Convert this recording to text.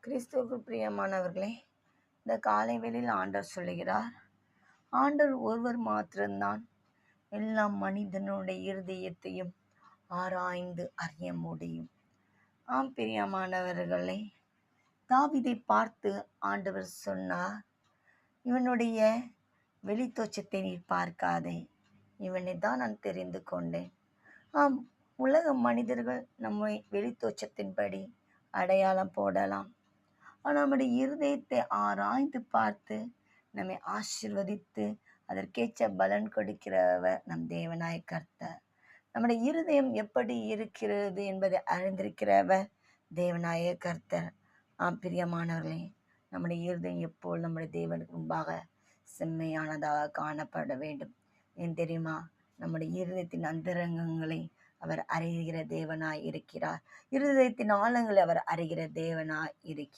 கிறிஸ்துவுக்கு பிரியமானவர்களே, இந்த காலை வேளையில் ஆண்டவர் சொல்லுகிறார், ஆண்டவர் ஒருவர் மாத்திரம்தான் எல்லா மனிதனுடைய இருதயத்தையும் ஆராய்ந்து அறிய முடியும். ஆம் பிரியமானவர்களே, தாவீதை பார்த்து ஆண்டவர் சொன்னார், இவனுடைய வெளித்தோற்றத்தை நீ பார்க்காதே, இவனை தான் நான் தெரிந்து கொண்டேன். ஆம், உலக மனிதர்கள் நம்மை வெளித்தோற்றத்தின்படி அடையாளம் போடலாம். ஆனால் நம்முடைய இருதயத்தை ஆராய்ந்து பார்த்து நம்மை ஆசீர்வதித்து அதற்கேற்ற பலன் கொடுக்கிறவர் நம் தேவனாய் கர்த்தர். நம்முடைய இருதயம் எப்படி இருக்கிறது என்பதை அறிந்திருக்கிறவர் தேவனாய கர்த்தர். பிரியமானவர்களே, நம்முடைய இருதயம் எப்போது நம்முடைய தேவனுக்கு முன்பாக செம்மையானதாக காணப்பட வேண்டும். ஏன் தெரியுமா? நம்முடைய இருதயத்தின் அந்தரங்கங்களை அவர் அறிகிற தேவனாய் இருக்கிறார். இருதயத்தின் ஆழங்களை அவர் அறிகிற தேவனாய் இருக்கிறார்.